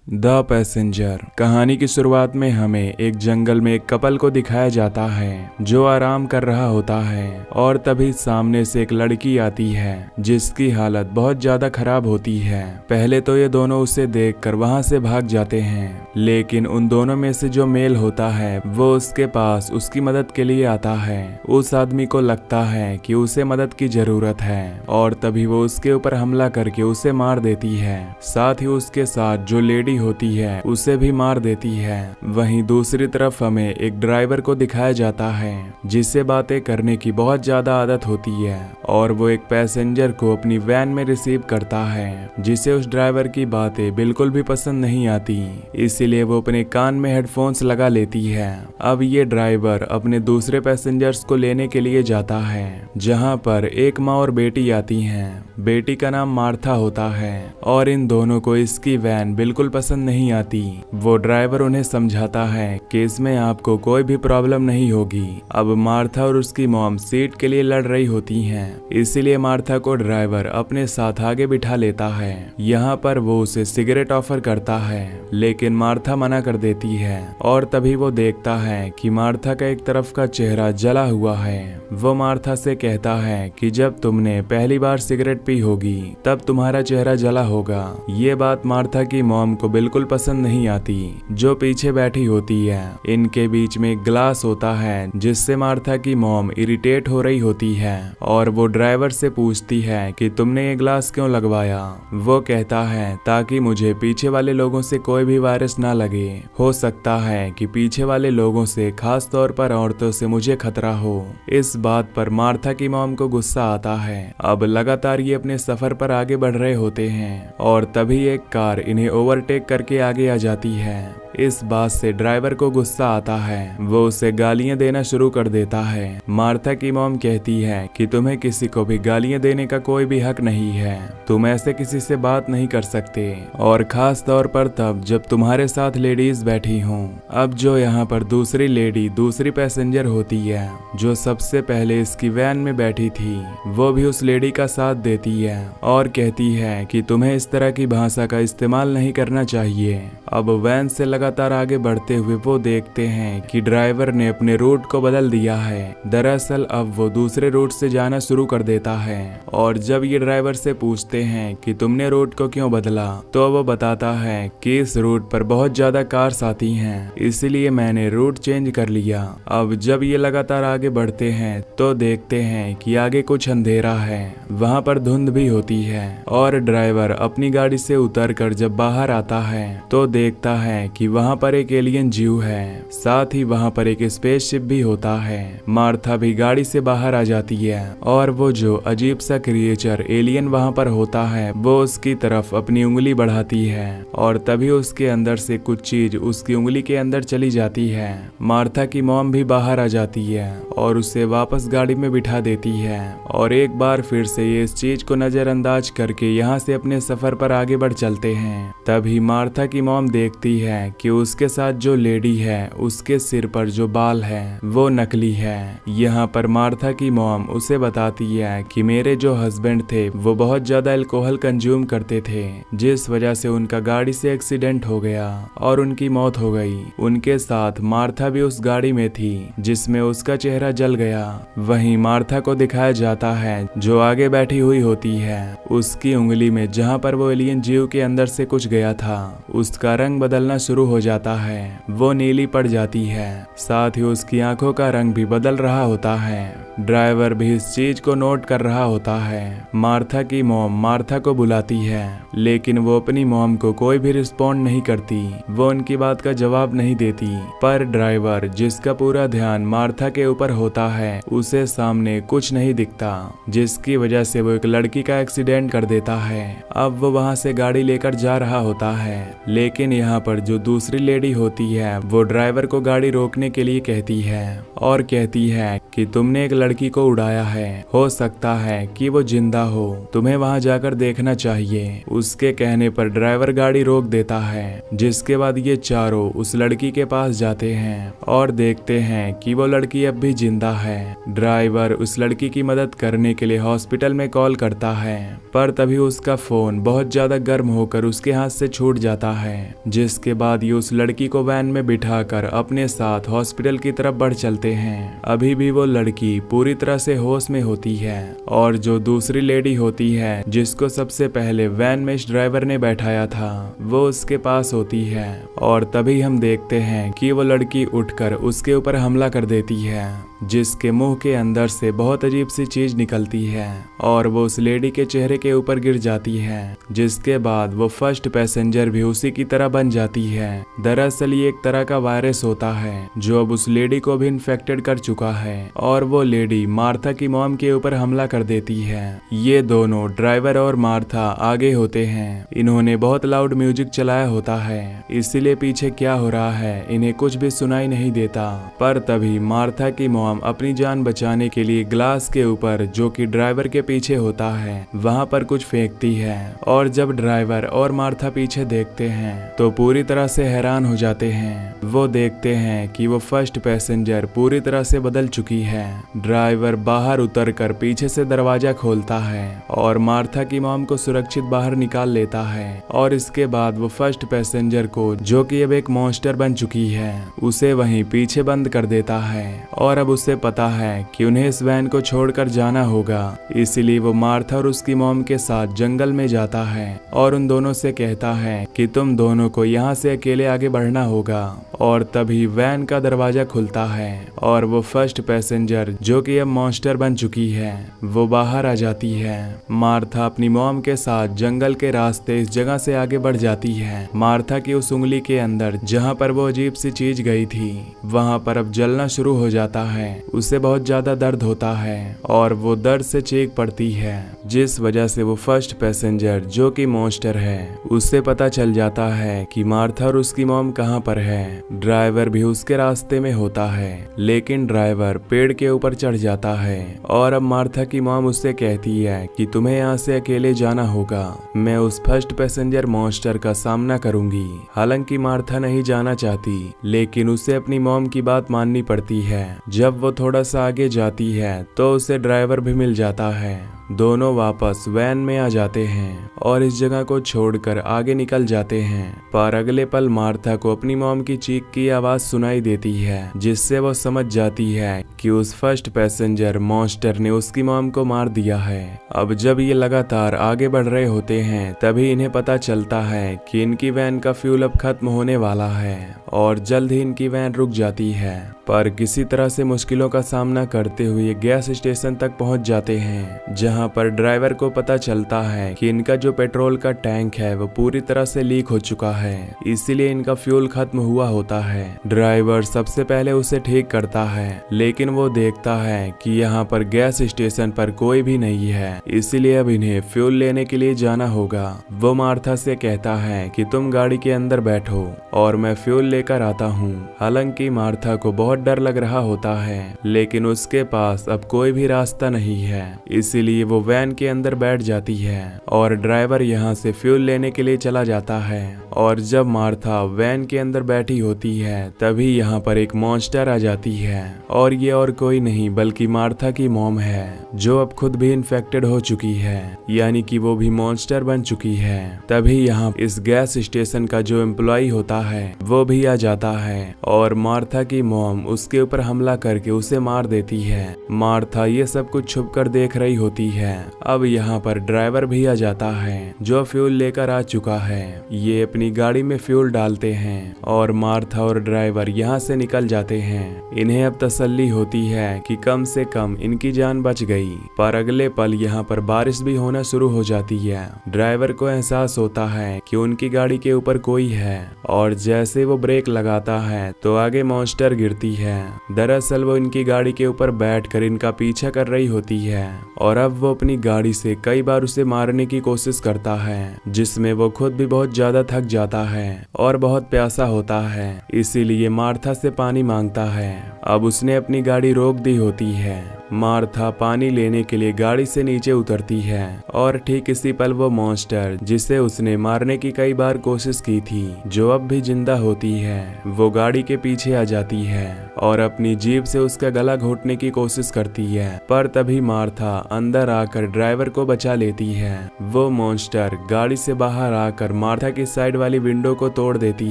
The passenger. कहानी की शुरुआत में हमें एक जंगल में एक कपल को दिखाया जाता है जो आराम कर रहा होता है और तभी सामने से एक लड़की आती है जिसकी हालत बहुत ज्यादा खराब होती है। पहले तो ये दोनों उसे देखकर वहां से भाग जाते हैं, लेकिन उन दोनों में से जो मेल होता है वो उसके पास उसकी मदद के लिए आता है। उस आदमी को लगता है कि उसे मदद की जरूरत है और तभी वो उसके ऊपर हमला करके उसे मार देती है। साथ ही उसके साथ जो लेडी होती है उसे भी मार देती है। वहीं दूसरी तरफ हमें एक ड्राइवर को दिखाया जाता है जिसे बातें करने की बहुत ज्यादा आदत होती है और वो एक पैसेंजर को अपनी वैन में रिसीव करता है जिसे उस ड्राइवर की बातें बिल्कुल भी पसंद नहीं आती, इसीलिए वो अपने कान में हेडफोन्स लगा लेती है। अब ये ड्राइवर अपने दूसरे पैसेंजर्स को लेने के लिए जाता है जहाँ पर एक माँ और बेटी आती हैं। बेटी का नाम मार्था होता है और इन दोनों को इसकी वैन बिल्कुल पसंद नहीं आती। वो ड्राइवर उन्हें समझाता है कि इसमें आपको कोई भी प्रॉब्लम नहीं होगी। अब मार्था और उसकी मॉम सीट के लिए लड़ रही होती हैं, इसीलिए मार्था को ड्राइवर अपने साथ आगे बिठा लेता है। यहाँ पर वो उसे सिगरेट ऑफर करता है लेकिन मार्था मना कर देती है और तभी वो देखता है कि मार्था का एक तरफ का चेहरा जला हुआ है। वो मार्था से कहता है कि जब तुमने पहली बार सिगरेट पी होगी तब तुम्हारा चेहरा जला होगा। ये बात मार्था की मॉम को बिल्कुल पसंद नहीं आती जो पीछे बैठी होती है। इनके बीच में एक ग्लास होता है जिससे मार्था की मॉम इरिटेट हो रही होती है और वो ड्राइवर से पूछती है कि तुमने ये ग्लास क्यों लगवाया। वो कहता है ताकि मुझे पीछे वाले लोगों से कोई भी वायरस ना लगे। हो सकता है कि पीछे वाले लोगों से, खास तौर पर औरतों से मुझे खतरा हो। इस बात पर मार्था की मॉम को गुस्सा आता है। अब लगातार ये अपने सफर पर आगे बढ़ रहे होते हैं और तभी एक कार इन्हें ओवरटेक करके आगे आ जाती है। इस बात से ड्राइवर को गुस्सा आता है। वो उसे गालियां देना शुरू कर देता है। मार्था की मॉम कहती है कि तुम्हें किसी को भी गालियां देने का कोई भी हक नहीं है, तुम ऐसे किसी से बात नहीं कर सकते, और खास तौर पर तब जब तुम्हारे साथ लेडीज बैठी हों। अब जो यहाँ पर दूसरी लेडी, दूसरी पैसेंजर होती है जो सबसे पहले इसकी वैन में बैठी थी, वो भी उस लेडी का साथ देती है और कहती है कि तुम्हें इस तरह की भाषा का इस्तेमाल नहीं करना चाहिए। अब वैन से लगातार आगे बढ़ते हुए वो देखते हैं कि ड्राइवर ने अपने रूट को बदल दिया है। दरअसल अब वो दूसरे रूट से जाना शुरू कर देता है और जब ये ड्राइवर से पूछते हैं कि तुमने रूट को क्यों बदला, तो वो बताता है कि इस रूट पर बहुत ज्यादा कार्स आती हैं, इसीलिए मैंने रूट चेंज कर लिया। अब जब ये लगातार आगे बढ़ते हैं तो देखते हैं कि आगे कुछ अंधेरा है, वहाँ पर धुंध भी होती है और ड्राइवर अपनी गाड़ी से उतरकर जब बाहर आता है तो देखता है कि वहाँ पर एक एलियन जीव है। साथ ही वहाँ पर एक स्पेसशिप भी होता है। मार्था भी गाड़ी से बाहर आ जाती है और वो जो अजीब सा क्रिएचर एलियन वहाँ पर होता है वो उसकी तरफ अपनी उंगली बढ़ाती है और तभी उसके अंदर से कुछ चीज उसकी उंगली के अंदर चली जाती है। मार्था की मॉम भी बाहर आ जाती है और उसे वापस गाड़ी में बिठा देती है और एक बार फिर से ये इस चीज को नजरअंदाज करके यहाँ से अपने सफर पर आगे बढ़ चलते हैं। तभी मार्था की मॉम देखती है कि उसके साथ जो लेडी है उसके सिर पर जो बाल है वो नकली है। यहाँ पर मार्था की मॉम उसे बताती है कि मेरे जो हस्बैंड थे वो बहुत ज्यादा अल्कोहल कंज्यूम करते थे, जिस वजह से उनका गाड़ी से एक्सीडेंट हो गया और उनकी मौत हो गई। उनके साथ मार्था भी उस गाड़ी में थी जिसमें उसका चेहरा जल गया। वहीं मार्था को दिखाया जाता है जो आगे बैठी हुई होती है, उसकी उंगली में जहाँ पर वो एलियन जीव के अंदर से कुछ गया था उसका रंग बदलना शुरू हो जाता है, वो नीली पड़ जाती है। साथ ही उसकी आंखों का रंग भी बदल रहा होता है। ड्राइवर भी इस चीज को नोट कर रहा होता है। मार्था की मॉम मार्था को बुलाती है लेकिन वो अपनी मॉम को कोई भी रिस्पॉन्ड नहीं करती, वो उनकी बात का जवाब नहीं देती। पर ड्राइवर जिसका पूरा ध्यान मार्था के ऊपर होता है उसे सामने कुछ नहीं दिखता, जिसकी वजह से वो एक लड़की का एक्सीडेंट कर देता है। अब वो वहाँ से गाड़ी लेकर जा रहा होता है लेकिन यहाँ पर जो दूसरी लेडी होती है वो ड्राइवर को गाड़ी रोकने के लिए कहती है और कहती है कि तुमने एक लड़की को उड़ाया है, हो सकता है कि वो जिंदा हो, तुम्हें वहां जाकर देखना चाहिए। उसके कहने पर ड्राइवर गाड़ी रोक देता है, जिसके बाद ये चारों उस लड़की के पास जाते हैं और देखते हैं कि वो लड़की अब भी जिंदा है। ड्राइवर उस लड़की की मदद करने के लिए हॉस्पिटल में कॉल करता है, पर तभी उसका फोन बहुत ज्यादा गर्म होकर उसके हाथ से छूट जाता है, जिसके बाद ये उस लड़की को वैन में बिठाकर अपने साथ हॉस्पिटल की तरफ बढ़ चलते हैं। अभी भी वो लड़की पूरी तरह से होश में होती है और जो दूसरी लेडी होती है जिसको सबसे पहले वैन में इस ड्राइवर ने बैठाया था, वो उसके पास होती है और तभी हम देखते हैं कि वो लड़की उठकर उसके ऊपर हमला कर देती है, जिसके मुंह के अंदर से बहुत अजीब सी चीज निकलती है और वो उस लेडी के चेहरे के ऊपर गिर जाती है, जिसके बाद वो फर्स्ट पैसेंजर भी उसी की तरह बन जाती है। दरअसल ये एक तरह का वायरस होता है जो अब उस लेडी को भी इन्फेक्टेड कर चुका है और वो लेडी मार्था की मॉम के ऊपर हमला कर देती है। ये दोनों ड्राइवर और मार्था आगे होते हैं। इन्होंने बहुत लाउड म्यूजिक चलाया होता है, इसीलिए पीछे क्या हो रहा है इन्हें कुछ भी सुनाई नहीं देता। पर तभी मार्था की मॉम अपनी जान बचाने के लिए ग्लास के ऊपर, जो कि ड्राइवर के पीछे होता है, वहां पर कुछ फेंकती है और जब ड्राइवर और मार्था पीछे देखते हैं तो पूरी तरह से हैरान हो जाते हैं। वो देखते हैं कि वो फर्स्ट पैसेंजर पूरी तरह से बदल चुकी है। ड्राइवर बाहर उतरकर पीछे से दरवाजा खोलता है और मार्था की मॉम को सुरक्षित बाहर निकाल लेता है और इसके बाद वो फर्स्ट पैसेंजर को, जो कि अब एक मॉन्स्टर बन चुकी है, उसे वहीं पीछे बंद कर देता है और अब उसे पता है कि उन्हें इस वैन को छोड़कर जाना होगा। इसीलिए वो मार्था और उसकी मॉम के साथ जंगल में जाता है और उन दोनों से कहता है कि तुम दोनों को यहाँ से अकेले आगे बढ़ना होगा। और तभी वैन का दरवाजा खुलता है और वो फर्स्ट पैसेंजर, जो कि अब मॉन्स्टर बन चुकी है, वो बाहर आ जाती है। मार्था अपनी मॉम के साथ जंगल के रास्ते इस जगह से आगे बढ़ जाती है। मार्था की उस उंगली के अंदर जहाँ पर वो अजीब सी चीज गई थी, वहाँ पर अब जलना शुरू हो जाता है। उसे बहुत ज्यादा दर्द होता है और वो दर्द से चीख पड़ती है, जिस वजह से वो फर्स्ट पैसेंजर, जो कि मॉन्स्टर है, उससे पता चल जाता है कि मार्था और उसकी मॉम कहाँ पर है। ड्राइवर भी उसके रास्ते में होता है, लेकिन ड्राइवर पेड़ के ऊपर चढ़ जाता है और अब मार्था की मॉम उससे कहती है कि तुम्हें यहाँ से अकेले जाना होगा, मैं उस फर्स्ट पैसेंजर मॉन्स्टर का सामना करूंगी। हालांकि मार्था नहीं जाना चाहती, लेकिन उसे अपनी मॉम की बात माननी पड़ती है। जब वो थोड़ा सा आगे जाती है तो उसे ड्राइवर भी मिल जाता है। दोनों वापस वैन में आ जाते हैं और इस जगह को छोड़कर आगे निकल जाते हैं। पर अगले पल मार्था को अपनी मॉम की चीख की आवाज सुनाई देती है, जिससे वो समझ जाती है कि उस फर्स्ट पैसेंजर मॉन्स्टर ने उसकी मॉम को मार दिया है। अब जब ये लगातार आगे बढ़ रहे होते हैं, तभी इन्हें पता चलता है कि इनकी वैन का फ्यूल अब खत्म होने वाला है और जल्द ही इनकी वैन रुक जाती है। पर किसी तरह से मुश्किलों का सामना करते हुए गैस स्टेशन तक पहुंच जाते हैं, जहां पर ड्राइवर को पता चलता है कि इनका जो पेट्रोल का टैंक है वो पूरी तरह से लीक हो चुका है, इसीलिए इनका फ्यूल खत्म हुआ होता है। ड्राइवर सबसे पहले उसे ठीक करता है, लेकिन वो देखता है कि यहाँ पर गैस स्टेशन पर कोई भी नहीं है, इसीलिए अब इन्हें फ्यूल लेने के लिए जाना होगा। वो मार्था से कहता है कि तुम गाड़ी के अंदर बैठो और मैं फ्यूल लेकर आता हूँ। हालांकि मार्था को बहुत डर लग रहा होता है, लेकिन उसके पास अब कोई भी रास्ता नहीं है, इसीलिए वो वैन के अंदर बैठ जाती है और ड्राइवर यहाँ से फ्यूल लेने के लिए चला जाता है। और जब मार्था वैन के अंदर बैठी होती है, तभी यहाँ पर एक मॉन्स्टर आ जाती है और ये और कोई नहीं बल्कि मार्था की मॉम है, जो अब खुद भी इन्फेक्टेड हो चुकी है, यानी कि वो भी मॉन्स्टर बन चुकी है। तभी यहाँ इस गैस स्टेशन का जो एम्प्लॉय होता है वो भी आ जाता है और मार्था की मॉम उसके ऊपर हमला करके उसे मार देती है। मार्था ये सब कुछ छुप कर देख रही होती है। अब यहाँ पर ड्राइवर भी आ जाता है, जो फ्यूल लेकर आ चुका है। ये अपनी गाड़ी में फ्यूल डालते हैं और मार्था और ड्राइवर यहाँ से निकल जाते हैं। इन्हें अब तसल्ली होती है कि कम से कम इनकी जान बच गई। पर अगले पल यहाँ पर बारिश भी होना शुरू हो जाती है। ड्राइवर को एहसास होता है कि उनकी गाड़ी के ऊपर कोई है और जैसे वो ब्रेक लगाता है तो आगे मॉन्स्टर गिरती है। दरअसल वो इनकी गाड़ी के ऊपर बैठकर इनका पीछा कर रही होती है और अब वो अपनी गाड़ी से कई बार उसे मारने की कोशिश करता है, जिसमें वो खुद भी बहुत ज्यादा थक जाता है और बहुत प्यासा होता है, इसीलिए मार्था से पानी मांगता है। अब उसने अपनी गाड़ी रोक दी होती है मार्था पानी लेने के लिए गाड़ी से नीचे उतरती है और ठीक इसी पल वो मॉन्स्टर जिसे उसने मारने की कई बार कोशिश की थी, जो अब भी जिंदा होती है, वो गाड़ी के पीछे आ जाती है और अपनी जीभ से उसका गला घोटने की कोशिश करती है। पर तभी मार्था अंदर आकर ड्राइवर को बचा लेती है। वो मॉन्स्टर गाड़ी से बाहर आकर मार्था की साइड वाली विंडो को तोड़ देती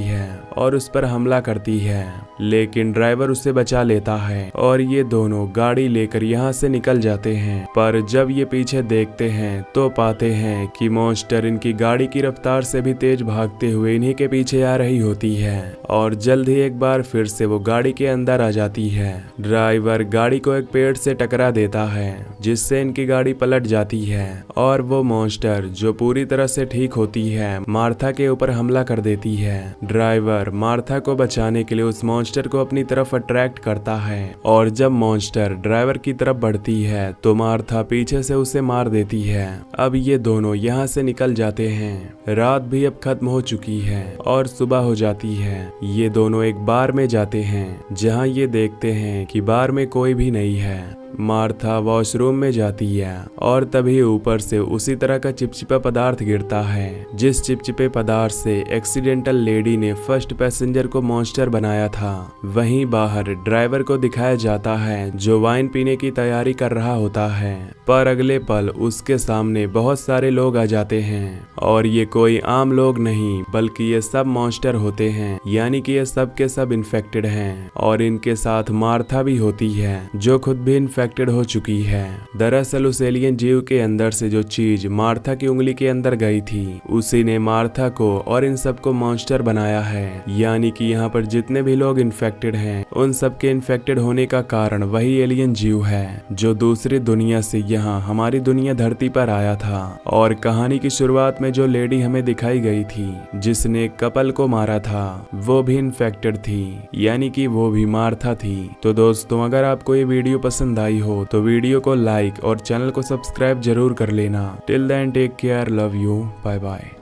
है और उस पर हमला करती है, लेकिन ड्राइवर उसे बचा लेता है और ये दोनों गाड़ी लेकर यहाँ से निकल जाते हैं। पर जब ये पीछे देखते हैं तो पाते हैं कि मॉन्स्टर इनकी गाड़ी की रफ्तार से भी तेज भागते हुए इन्हीं के पीछे आ रही होती है और जल्द ही एक बार फिर से वो गाड़ी के अंदर आ जाती है। ड्राइवर गाड़ी को एक पेड़ से टकरा देता है जिससे इनकी गाड़ी पलट जाती है और वो मॉन्स्टर जो पूरी तरह से ठीक होती है मार्था के ऊपर हमला कर देती है। ड्राइवर मार्था को बचाने के लिए उस मॉन्स्टर को अपनी तरफ अट्रैक्ट करता है और जब मॉन्स्टर ड्राइवर की तरफ बढ़ती है तो मार्था पीछे से उसे मार देती है। अब ये दोनों यहाँ से निकल जाते हैं। रात भी अब खत्म हो चुकी है और सुबह हो जाती है। ये दोनों एक बार में जाते हैं जहाँ ये देखते हैं कि बार में कोई भी नहीं है। मार्था वॉशरूम में जाती है और तभी ऊपर से उसी तरह का चिपचिपा पदार्थ गिरता है जिस चिपचिपे पदार्थ से एक्सीडेंटल लेडी ने फर्स्ट पैसेंजर को मॉन्स्टर बनाया था। वहीं बाहर ड्राइवर को दिखाया जाता है जो वाइन पीने की तैयारी कर रहा होता है, पर अगले पल उसके सामने बहुत सारे लोग आ जाते हैं और ये कोई आम लोग नहीं बल्कि ये सब मॉन्स्टर होते हैं, यानी कि ये सब के सब इन्फेक्टेड हैं और इनके साथ मार्था भी होती है जो खुद भी इन्फेक्टेड हो चुकी है। दरअसल उस एलियन जीव के अंदर से जो चीज मार्था की उंगली के अंदर गई थी उसी ने मार्था को और इन सबको मॉन्स्टर बनाया है, यानी कि यहाँ पर जितने भी लोग इन्फेक्टेड हैं उन सबके इन्फेक्टेड होने का कारण वही एलियन जीव है जो दूसरी दुनिया से यहाँ हमारी दुनिया धरती पर आया था। और कहानी की शुरुआत में जो लेडी हमें दिखाई गई थी जिसने कपल को मारा था वो भी इन्फेक्टेड थी, यानी कि वो भी मार्था थी। तो दोस्तों अगर आपको ये वीडियो पसंद आई हो तो वीडियो को लाइक और चैनल को सब्सक्राइब जरूर कर लेना। Till then take care, love you, bye bye.